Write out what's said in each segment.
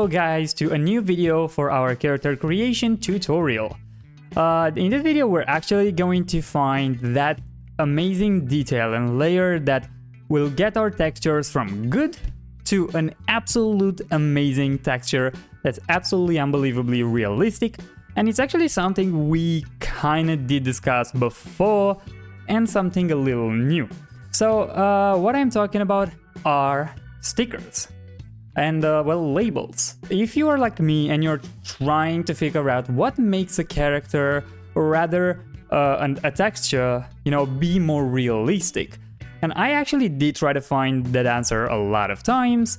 Hello guys to a new video for our character creation tutorial. In this video we're actually going to find that amazing detail and layer that will get our textures from good to an absolute amazing texture that's absolutely unbelievably realistic, and it's actually something we kinda did discuss before and something a little new. So what I'm talking about are stickers and well, labels. If you are like me and you're trying to figure out what makes a character or rather a texture, you know, be more realistic, and I actually did try to find that answer a lot of times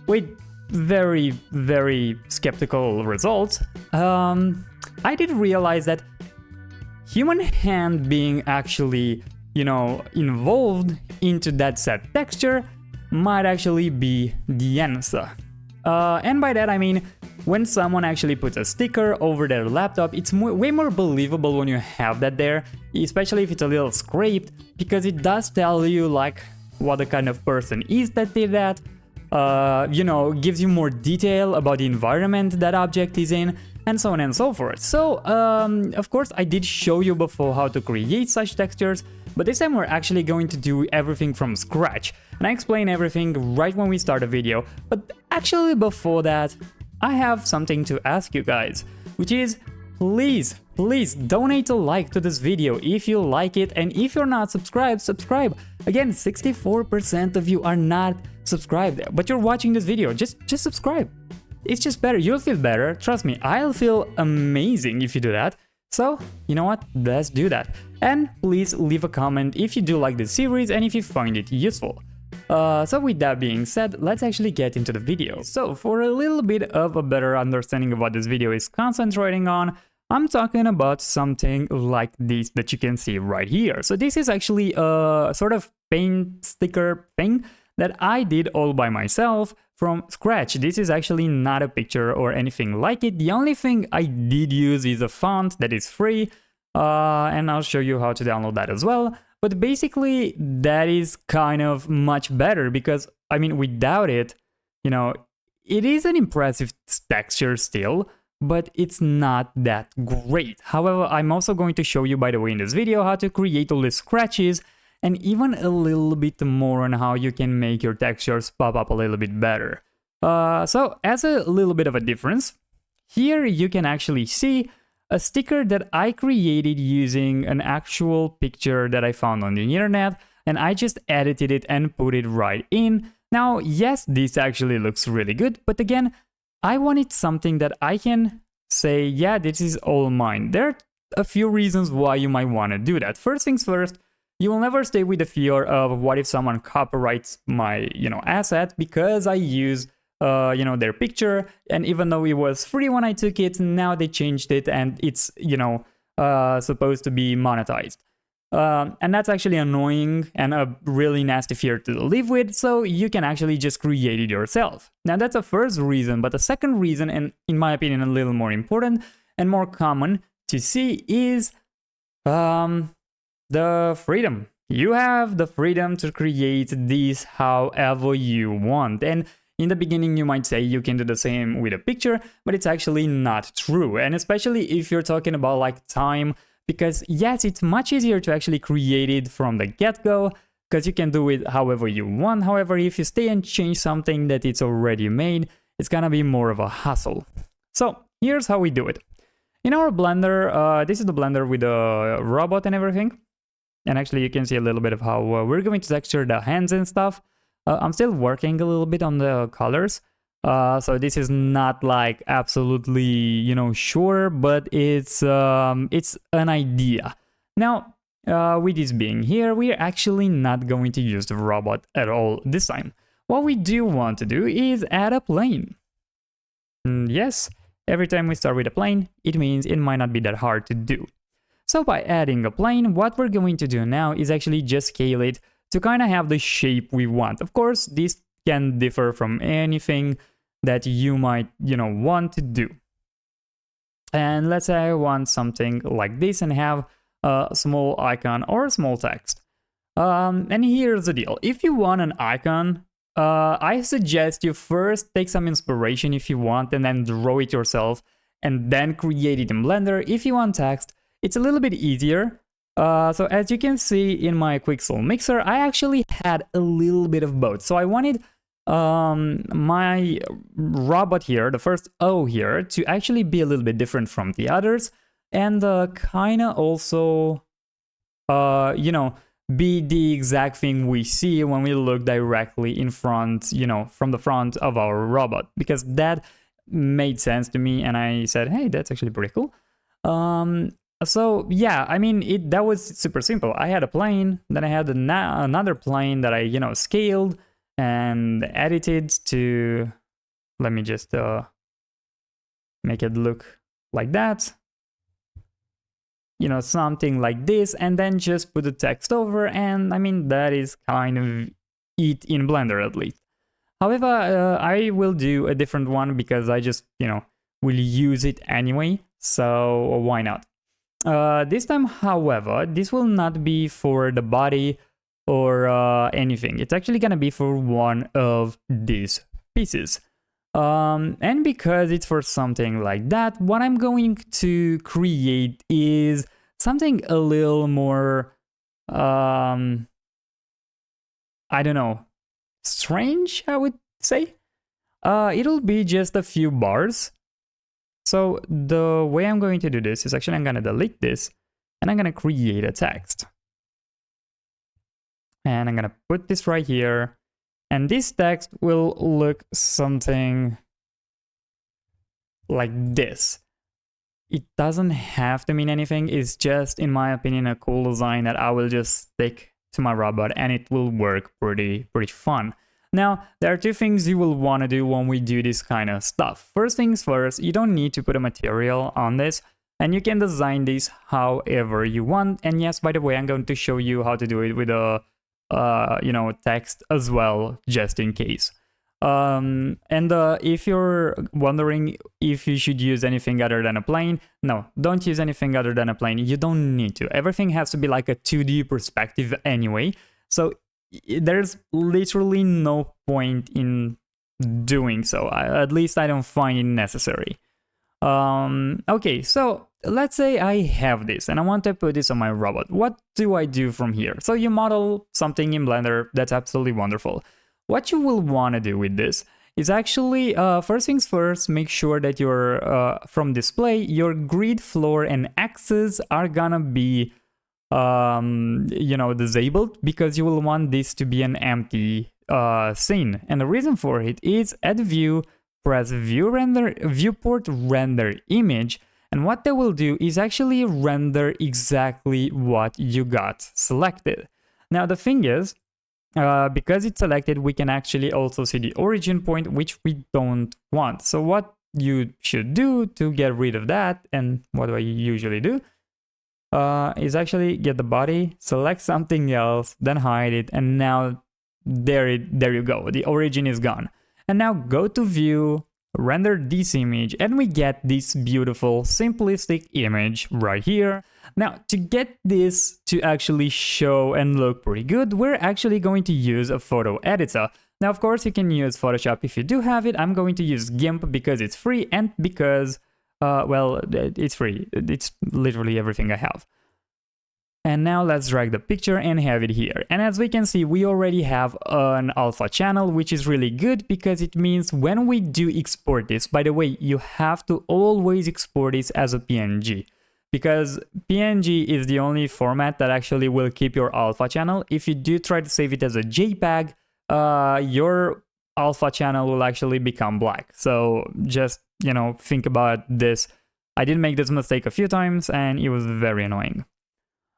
with very skeptical results, I did realize that human hand being actually, you know, involved into that set texture might actually be the answer. And by that I mean, when someone actually puts a sticker over their laptop, it's way more believable when you have that there, especially if it's a little scraped, because it does tell you like what the kind of person is that did that, you know, gives you more detail about the environment that object is in, and so on and so forth. So, of course, I did show you before how to create such textures, but this time we're actually going to do everything from scratch, and I explain everything right when we start the video. But actually before that, I have something to ask you guys, which is please donate a like to this video if you like it, and if you're not subscribed, subscribe. Again, 64% of you are not subscribed, but you're watching this video, just subscribe. It's just better, you'll feel better, trust me, I'll feel amazing if you do that. So, you know what, let's do that. And please leave a comment if you do like this series and if you find it useful. So with that being said, let's actually get into the video. So for a little bit of a better understanding of what this video is concentrating on, I'm talking about something like this that you can see right here. So this is actually a sort of paint sticker thing that I did all by myself from scratch. This is actually not a picture or anything like it. The only thing I did use is a font that is free, and I'll show you how to download that as well. But basically that is kind of much better because, I mean, without it, you know, it is an impressive texture still, but it's not that great. However, I'm also going to show you, by the way, in this video how to create all the scratches and even a little bit more on how you can make your textures pop up a little bit better. So as a little bit of a difference, here you can actually see a sticker that I created using an actual picture that I found on the internet, and I just edited it and put it right in. Now, yes, this actually looks really good, but again, I wanted something that I can say, yeah, this is all mine. There are a few reasons why you might want to do that. First things first, you will never stay with the fear of what if someone copyrights my, you know, asset because I use, you know, their picture, and even though it was free when I took it, now they changed it and it's, you know, supposed to be monetized. And that's actually annoying and a really nasty fear to live with, so you can actually just create it yourself. Now that's the first reason, but the second reason, and in my opinion a little more important and more common to see, is the freedom. You have the freedom to create these however you want, and in the beginning you might say you can do the same with a picture, but it's actually not true, and especially if you're talking about like time, because yes, it's much easier to actually create it from the get-go, because you can do it however you want. However, if you stay and change something that it's already made, it's gonna be more of a hassle. So here's how we do it. In our Blender, this is the Blender with the robot and everything, and actually you can see a little bit of how we're going to texture the hands and stuff. I'm still working a little bit on the colors, so this is not like absolutely, you know, sure, but it's an idea. Now, with this being here, we're actually not going to use the robot at all this time. What we do want to do is add a plane. Yes, every time we start with a plane, it means it might not be that hard to do. So by adding a plane, what we're going to do now is actually just scale it to kind of have the shape we want. Of course, this can differ from anything that you might, you know, want to do. And let's say I want something like this and have a small icon or a small text. And here's the deal. If you want an icon I suggest you first take some inspiration if you want, and then draw it yourself, and then create it in Blender. If you want text, it's a little bit easier. So as you can see in my Quixel Mixer, I actually had a little bit of both. So I wanted my robot here, the first O here, to actually be a little bit different from the others, and kind of also, you know, be the exact thing we see when we look directly in front, you know, from the front of our robot, because that made sense to me, and I said, hey, that's actually pretty cool. So yeah, I mean, that was super simple. I had a plane, then I had another plane that I, you know, scaled and edited to, let me just make it look like that, you know, something like this, and then just put the text over, and I mean, that is kind of it in Blender at least. However, I will do a different one because I just, you know, will use it anyway, so why not? This time, however, this will not be for the body or anything. It's actually gonna be for one of these pieces. And because it's for something like that, what I'm going to create is something a little more, I don't know, strange, I would say. It'll be just a few bars. So the way I'm going to do this is actually I'm going to delete this, and I'm going to create a text. And I'm going to put this right here. And this text will look something like this. It doesn't have to mean anything. It's just, in my opinion, a cool design that I will just stick to my robot, and it will work pretty fun. Now, there are two things you will want to do when we do this kind of stuff. First things first, you don't need to put a material on this, and you can design this however you want. And yes, by the way, I'm going to show you how to do it with a you know, text as well, just in case. And if you're wondering if you should use anything other than a plane, no, don't use anything other than a plane. You don't need to. Everything has to be like a 2D perspective anyway. So there's literally no point in doing so. At least I don't find it necessary. Okay, so let's say I have this and I want to put this on my robot. What do I do from here? So you model something in Blender. That's absolutely wonderful. What you will want to do with this is actually, first things first, make sure that your from display, your grid, floor, and axes are gonna be you know, disabled, because you will want this to be an empty scene. And the reason for it is at view, press viewport render image, and what they will do is actually render exactly what you got selected. Now the thing is, because it's selected, we can actually also see the origin point, which we don't want. So what you should do to get rid of that, and what do I usually do, is actually get the body, select something else, then hide it, and now there you go, the origin is gone. And now go to view, render this image, and we get this beautiful simplistic image right here. Now to get this to actually show and look pretty good, we're actually going to use a photo editor. Now of course you can use Photoshop if you do have it. I'm going to use GIMP because it's free, and because well, it's free. It's literally everything I have. And now let's drag the picture and have it here. And as we can see, we already have an alpha channel, which is really good because it means when we do export this, by the way, you have to always export this as a PNG, because PNG is the only format that actually will keep your alpha channel. If you do try to save it as a JPEG, your alpha channel will actually become black. So just, you know, think about this. I did make this mistake a few times and it was very annoying.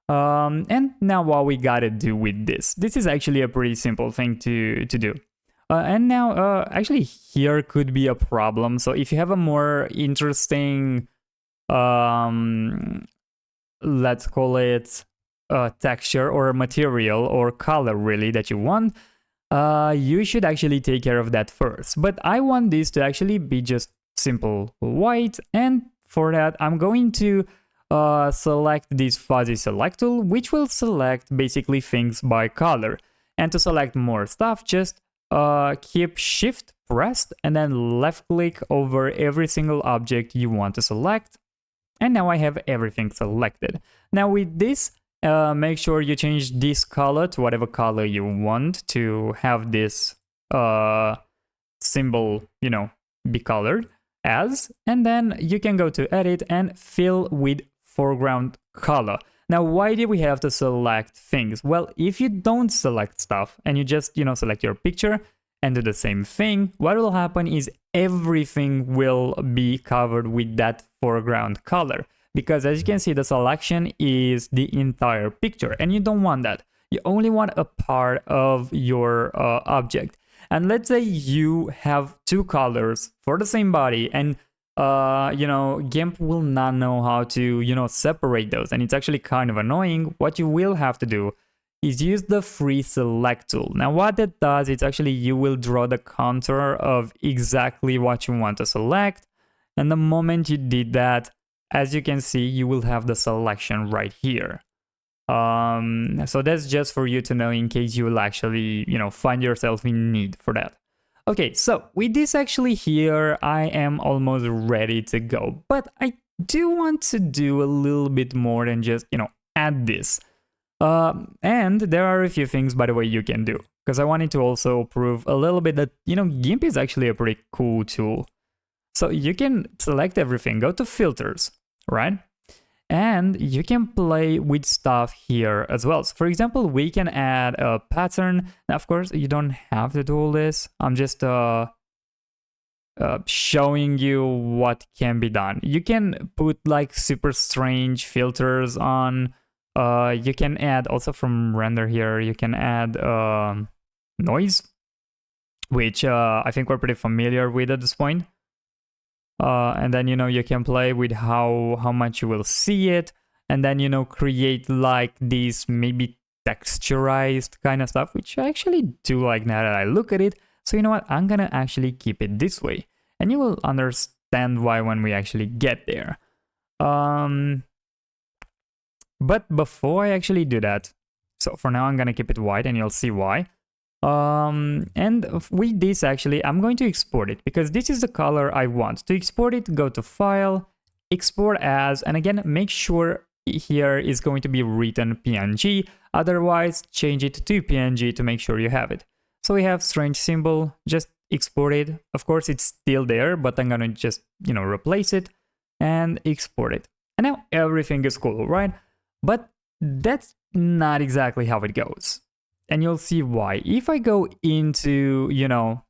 And now what we gotta do with this is actually a pretty simple thing to do. And now actually here could be a problem. So if you have a more interesting let's call it texture or material or color really that you want, you should actually take care of that first. But I want this to actually be just simple white, and for that I'm going to select this fuzzy select tool, which will select basically things by color. And to select more stuff, just keep shift pressed and then left click over every single object you want to select. And now I have everything selected. Now with this, make sure you change this color to whatever color you want to have this symbol, you know, be colored as. And then you can go to edit and fill with foreground color. Now, why do we have to select things? Well, if you don't select stuff and you just, you know, select your picture and do the same thing, what will happen is everything will be covered with that foreground color. Because as you can see, the selection is the entire picture and you don't want that. You only want a part of your object. And let's say you have two colors for the same body and you know, GIMP will not know how to, you know, separate those. And it's actually kind of annoying. What you will have to do is use the free select tool. Now, what that does, it's actually you will draw the contour of exactly what you want to select. And the moment you did that, as you can see, you will have the selection right here. So that's just for you to know in case you will actually, you know, find yourself in need for that. Okay, so with this actually here, I am almost ready to go, but I do want to do a little bit more than just, you know, add this. And there are a few things, by the way, you can do, because I wanted to also prove a little bit that, you know, GIMP is actually a pretty cool tool. So you can select everything, go to filters, right? And you can play with stuff here as well. So for example, we can add a pattern. Now, of course, you don't have to do all this. I'm just showing you what can be done. You can put like super strange filters on. You can add also from render here, you can add noise, which I think we're pretty familiar with at this point. And then, you know, you can play with how much you will see it, and then, you know, create like these maybe texturized kind of stuff, which I actually do like now that I look at it. So you know what, I'm gonna actually keep it this way, and you will understand why when we actually get there. But before I actually do that, so for now I'm gonna keep it white and you'll see why. And with this actually, I'm going to export it because this is the color I want. To export it, go to File, Export As, and again, make sure here is going to be written PNG, otherwise change it to PNG to make sure you have it. So we have strange symbol, just export it. Of course, it's still there, but I'm gonna just, you know, replace it and export it. And now everything is cool, right? But that's not exactly how it goes. And you'll see why. If I go into, you know,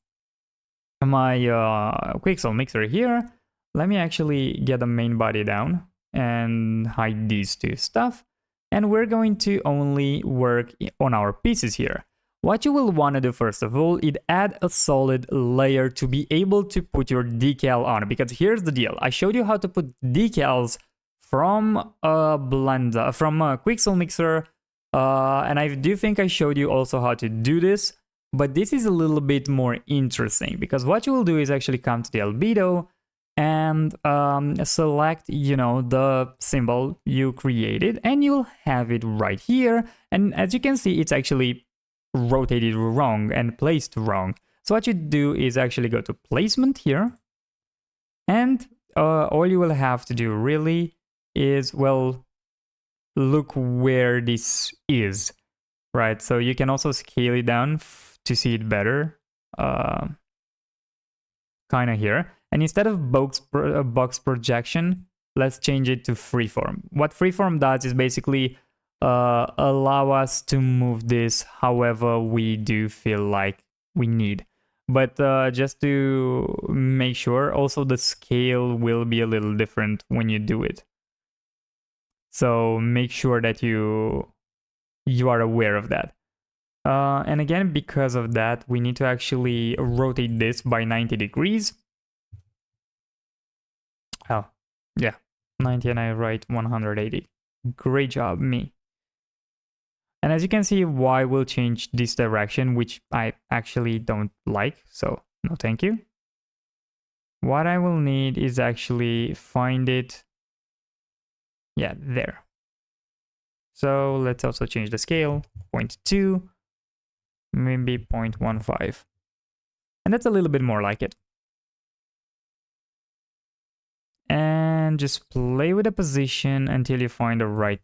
my Quixel Mixer here, let me actually get the main body down and hide these two stuff. And we're going to only work on our pieces here. What you will want to do first of all is add a solid layer to be able to put your decal on. Because here's the deal. I showed you how to put decals from Blender, from a Quixel Mixer. And I do think I showed you also how to do this, but this is a little bit more interesting because what you will do is actually come to the albedo and select, you know, the symbol you created, and you'll have it right here. And as you can see, it's actually rotated wrong and placed wrong. So what you do is actually go to placement here, and all you will have to do really is, well, look where this is, right? So you can also scale it down to see it better, kind of here. And instead of box projection, let's change it to freeform. What freeform does is basically allow us to move this however we do feel like we need. But just to make sure, also the scale will be a little different when you do it. So make sure that you are aware of that. And again, because of that, we need to actually rotate this by 90 degrees. Oh, yeah, 90 and I write 180. Great job, me. And as you can see, Y will change this direction, which I actually don't like. So no, thank you. What I will need is actually find it. Yeah, there. So let's also change the scale, 0.2, maybe 0.15. And that's a little bit more like it. And just play with the position until you find the right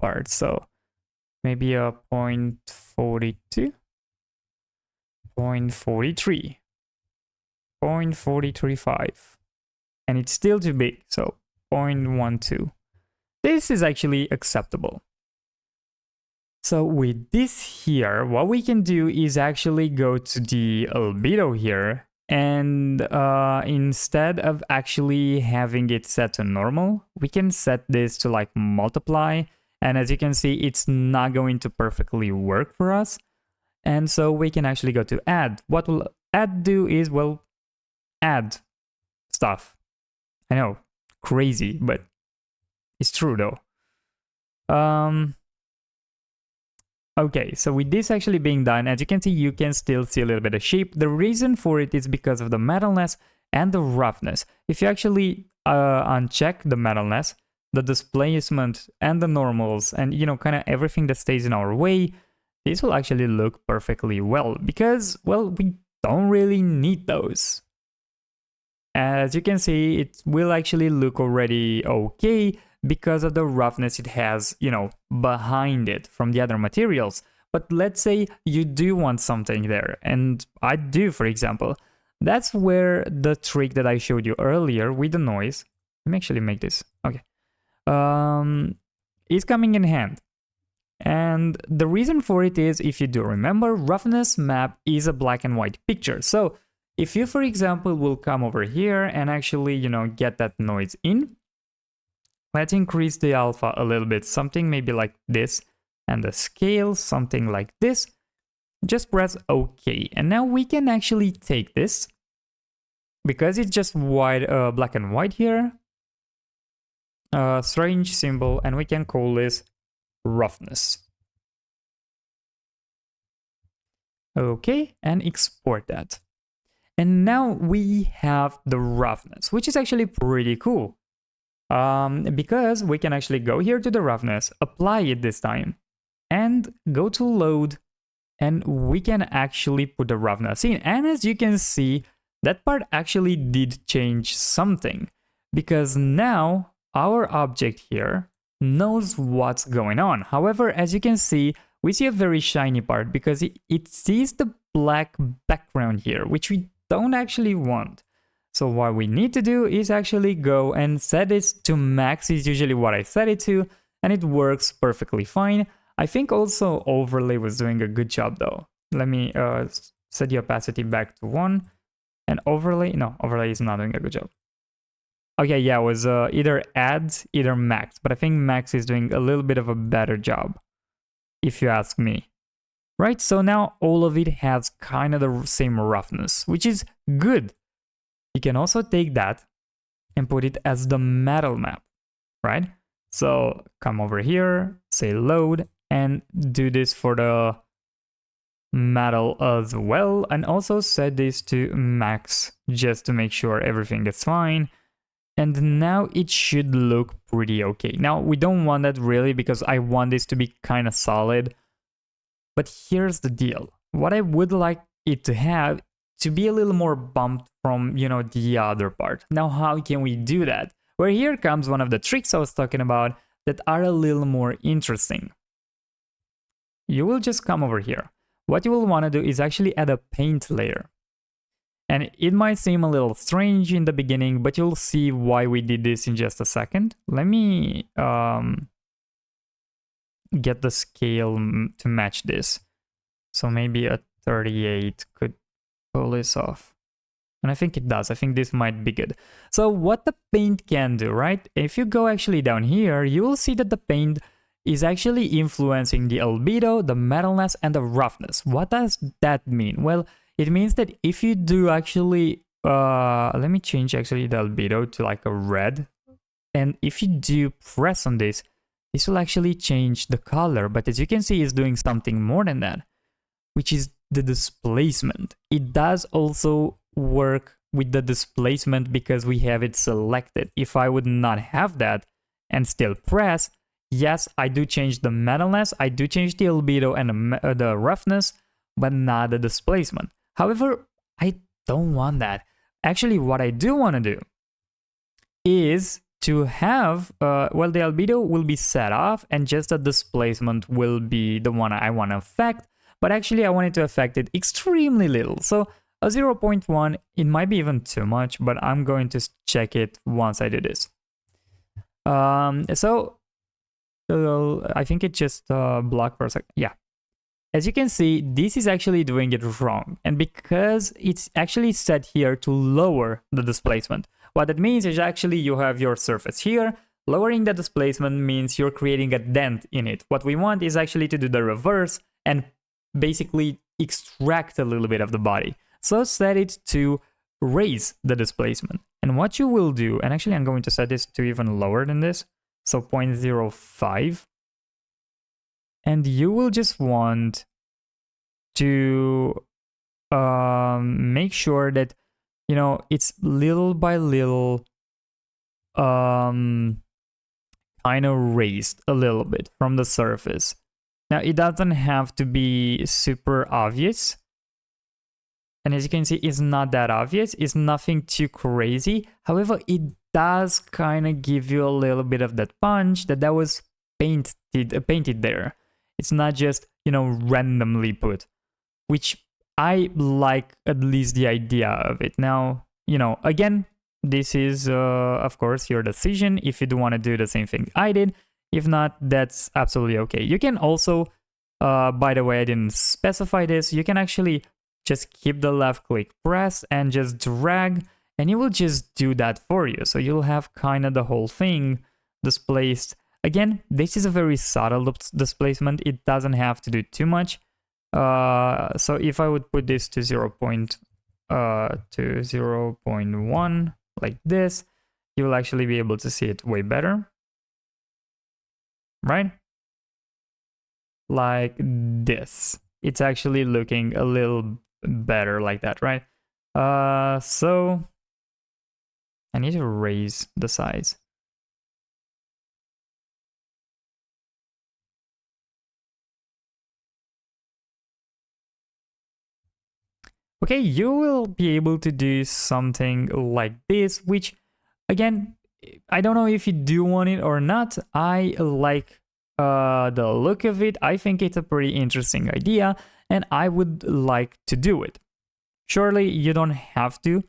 part. So maybe a 0.42, 0.43, 0.435. And it's still too big, so 0.12. This is actually acceptable. So with this here, what we can do is actually go to the albedo here, and instead of actually having it set to normal, we can set this to like multiply. And as you can see, it's not going to perfectly work for us. And so we can actually go to add. What will add do is, well, add stuff. I know, crazy, but it's true though. Okay, so with this actually being done, as you can see, you can still see a little bit of shape. The reason for it is because of the metalness and the roughness. If you actually uncheck the metalness, the displacement and the normals and, you know, kind of everything that stays in our way, this will actually look perfectly well because, well, we don't really need those. As you can see, it will actually look already okay because of the roughness it has, you know, behind it from the other materials. But let's say you do want something there, and I do, for example. That's where the trick that I showed you earlier with the noise, let me actually make this, okay, is coming in hand. And the reason for it is, if you do remember, roughness map is a black and white picture. So if you, for example, will come over here and actually, you know, get that noise in, let's increase the alpha a little bit, something maybe like this, and the scale, something like this. Just press OK. And now we can actually take this, because it's just white, black and white here, strange symbol, and we can call this roughness. Okay, and export that. And now we have the roughness, which is actually pretty cool. Because we can actually go here to the roughness, apply it this time, and go to load, and we can actually put the roughness in. And as you can see, that part actually did change something, because now our object here knows what's going on. However, as you can see, we see a very shiny part because it sees the black background here, which we don't actually want. So what we need to do is actually go and set this to max, is usually what I set it to, and it works perfectly fine. I think also overlay was doing a good job though. Let me set the opacity back to 1, and overlay is not doing a good job. Okay, yeah, it was either add, either max, but I think max is doing a little bit of a better job, if you ask me. Right, so now all of it has kind of the same roughness, which is good. You can also take that and put it as the metal map, right? So come over here, say load, and do this for the metal as well, and also set this to max just to make sure everything is fine. And now it should look pretty okay. Now we don't want that really, because I want this to be kind of solid. But here's the deal. What I would like it to have to be a little more bumped from, you know, the other part. Now, how can we do that? Well, here comes one of the tricks I was talking about that are a little more interesting. You will just come over here. What you will want to do is actually add a paint layer. And it might seem a little strange in the beginning, but you'll see why we did this in just a second. Let me get the scale to match this. So maybe a 38 could pull this off. And I think it does. I think this might be good. So what the paint can do, right? If you go actually down here, you will see that the paint is actually influencing the albedo, the metalness, and the roughness. What does that mean? Well, it means that if you do actually, let me change actually the albedo to like a red. And if you do press on this, this will actually change the color. But as you can see, it's doing something more than that, which is the displacement. It does also work with the displacement because we have it selected. If I would not have that and still press, yes, I do change the metalness, I do change the albedo and the roughness, but not the displacement. However, I don't want that. Actually, what I do want to do is to have, well, the albedo will be set off and just the displacement will be the one I want to affect. But actually, I wanted to affect it extremely little. So a 0.1, it might be even too much, but I'm going to check it once I do this. So I think it just blocked for a second. Yeah. As you can see, this is actually doing it wrong. And because it's actually set here to lower the displacement, what that means is actually you have your surface here. Lowering the displacement means you're creating a dent in it. What we want is actually to do the reverse and basically extract a little bit of the body. So set it to raise the displacement. And what you will do, and actually I'm going to set this to even lower than this, so 0.05. And you will just want to make sure that, you know, it's little by little kind of raised a little bit from the surface. Now, it doesn't have to be super obvious. And as you can see, it's not that obvious. It's nothing too crazy. However, it does kind of give you a little bit of that punch that was painted there. It's not just, you know, randomly put, which I like at least the idea of it. Now, you know, again, this is, of course, your decision if you do want to do the same thing I did. If not, that's absolutely okay. You can also, by the way, I didn't specify this, you can actually just keep the left click press and just drag, and it will just do that for you. So you'll have kind of the whole thing displaced. Again, this is a very subtle displacement. It doesn't have to do too much. So if I would put this to 0.1 like this, you will actually be able to see it way better, right? Like this. It's actually looking a little better like that, right? So I need to raise the size. Okay, you will be able to do something like this, which, again, I don't know if you do want it or not. I like the look of it. I think it's a pretty interesting idea, and I would like to do it. Surely, you don't have to.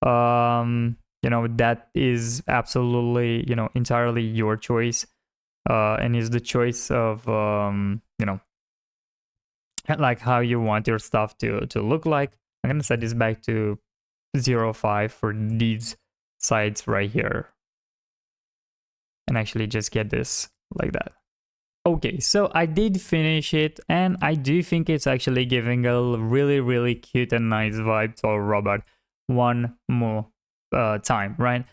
You know, that is absolutely, you know, entirely your choice, and is the choice of, you know, like how you want your stuff to look like. I'm gonna set this back to 0.5 for these sides right here. And actually just get this like that. Okay, so I did finish it, and I do think it's actually giving a really, really cute and nice vibe to our robot one more time, right?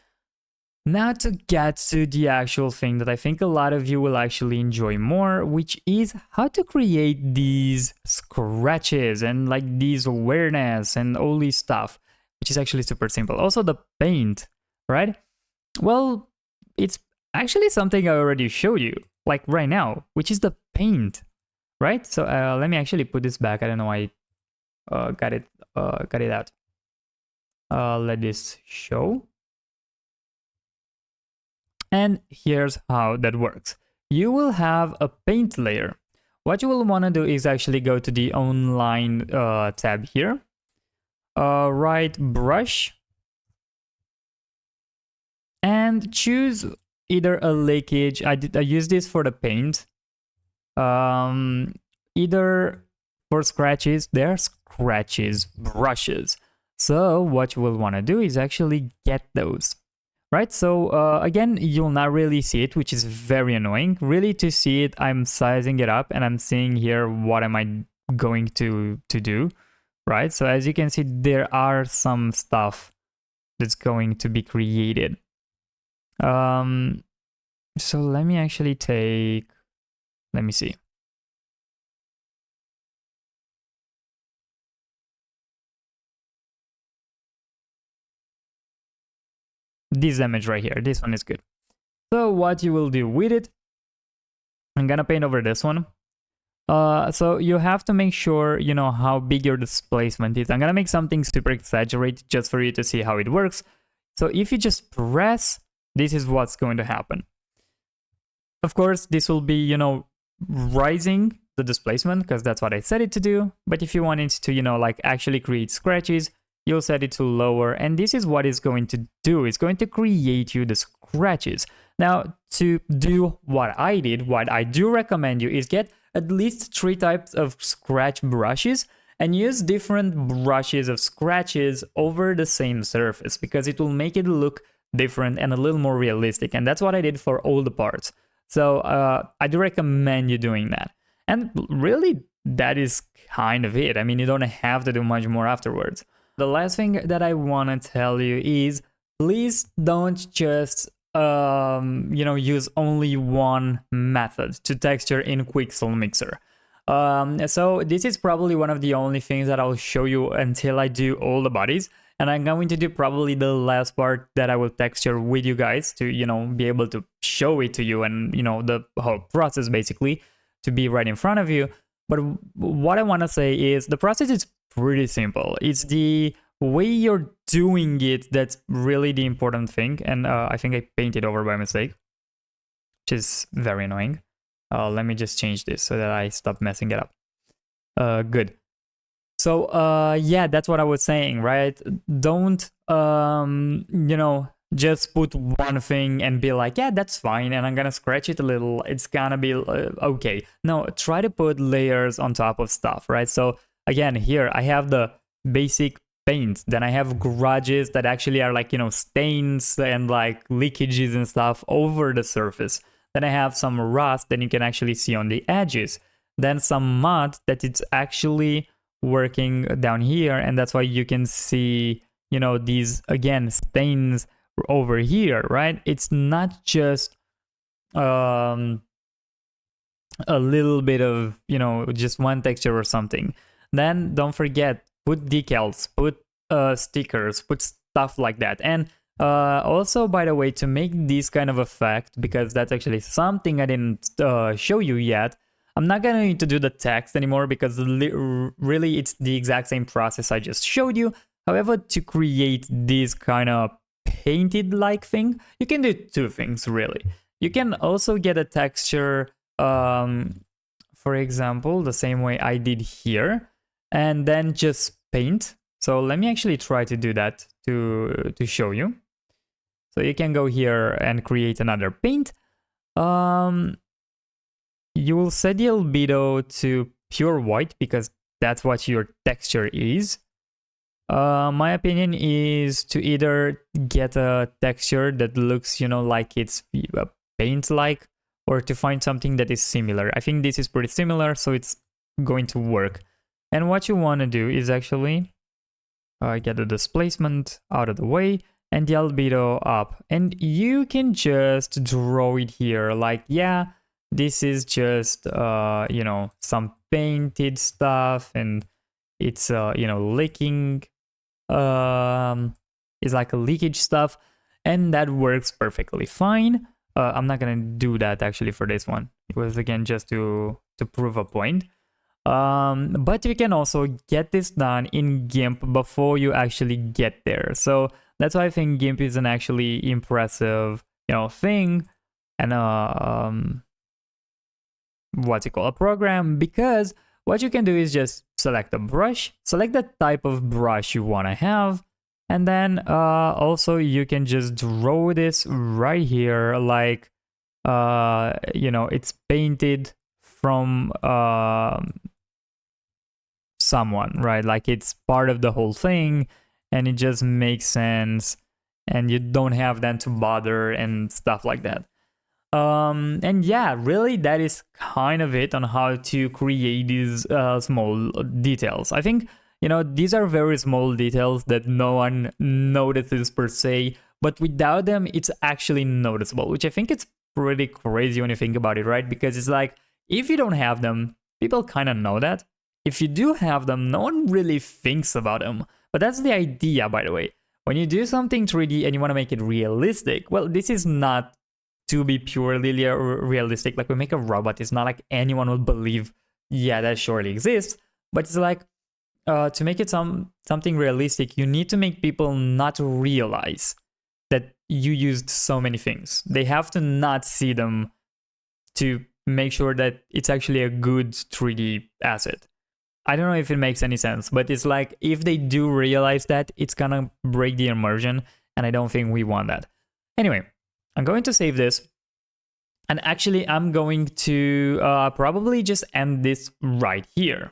Now to get to the actual thing that I think a lot of you will actually enjoy more, which is how to create these scratches and like these awareness and all this stuff, which is actually super simple. Also the paint, right? Well, it's actually something I already showed you, like right now, which is the paint, right? So let me actually put this back. I don't know why I got it out. Let this show. And here's how that works. You will have a paint layer. What you will want to do is actually go to the online tab here. Right brush. And choose either a leakage. I use this for the paint. Either for scratches, they're scratches brushes. So what you will want to do is actually get those. Right, so again, you'll not really see it, which is very annoying. Really, to see it, I'm sizing it up and I'm seeing here what am I going to do, right? So as you can see, there are some stuff that's going to be created. So let me actually let me see. This image right here, this one is good. So what you will do with it, I'm gonna paint over this one. So you have to make sure you know how big your displacement is. I'm gonna make something super exaggerated just for you to see how it works. So if you just press, this is what's going to happen. Of course, this will be, you know, rising the displacement because that's what I set it to do. But if you want it to, you know, like actually create scratches, you'll set it to lower. And this is what it's going to do. It's going to create you the scratches. Now, to do what I did, what I do recommend you is get at least 3 types of scratch brushes and use different brushes of scratches over the same surface because it will make it look different and a little more realistic. And that's what I did for all the parts. So I do recommend you doing that. And really, that is kind of it. I mean, you don't have to do much more afterwards. The last thing that I want to tell you is please don't just you know, use only one method to texture in Quixel Mixer. So this is probably one of the only things that I'll show you until I do all the bodies. And I'm going to do probably the last part that I will texture with you guys to, you know, be able to show it to you and, you know, the whole process basically to be right in front of you. But what I want to say is the process is pretty simple. It's the way you're doing it that's really the important thing. And I think I painted over by mistake, which is very annoying. Let me just change this so that I stop messing it up. Good. So yeah, that's what I was saying, right? Don't you know, just put one thing and be like, yeah, that's fine, and I'm gonna scratch it a little, it's gonna be okay. No, try to put layers on top of stuff, right? So again, here I have the basic paint, then I have garages that actually are like, you know, stains and like leakages and stuff over the surface. Then I have some rust that you can actually see on the edges. Then some mud that it's actually working down here, and that's why you can see, you know, these again stains over here, right? It's not just a little bit of, you know, just one texture or something. Then don't forget, put decals, put stickers, put stuff like that. And also, by the way, to make this kind of effect, because that's actually something I didn't show you yet, I'm not going to do the text anymore because really it's the exact same process I just showed you. However, to create this kind of painted like thing, you can do 2 things really. You can also get a texture, for example, the same way I did here, and then just paint. So let me actually try to do that to show you. So you can go here and create another paint. You will set the albedo to pure white because that's what your texture is. My opinion is to either get a texture that looks, you know, like it's paint-like, or to find something that is similar. I think this is pretty similar, so it's going to work. And what you want to do is actually get the displacement out of the way and the albedo up. And you can just draw it here like, yeah, this is just, you know, some painted stuff, and it's, you know, leaking. It's like a leakage stuff, and that works perfectly fine. I'm not gonna do that actually for this one. It was again just to prove a point. But you can also get this done in GIMP before you actually get there. So that's why I think GIMP is an actually impressive, you know, thing, and what's it called, a program, because what you can do is just select a brush, select the type of brush you want to have, and then also you can just draw this right here like, you know, it's painted from someone, right? Like it's part of the whole thing, and it just makes sense, and you don't have them to bother and stuff like that. And yeah, really that is kind of it on how to create these small details. I think, you know, these are very small details that no one notices per se, but without them it's actually noticeable, which I think it's pretty crazy when you think about it, right? Because it's like, if you don't have them, people kind of know that. If you do have them, no one really thinks about them. But that's the idea, by the way. When you do something 3D and you want to make it realistic, well, this is not to be purely realistic. Like, we make a robot, it's not like anyone will believe yeah, that surely exists, but it's like to make it something realistic, you need to make people not realize that you used so many things. They have to not see them to make sure that it's actually a good 3D asset. I don't know if it makes any sense, but it's like if they do realize that, it's gonna break the immersion, and I don't think we want that. Anyway, I'm going to save this, and actually I'm going to probably just end this right here.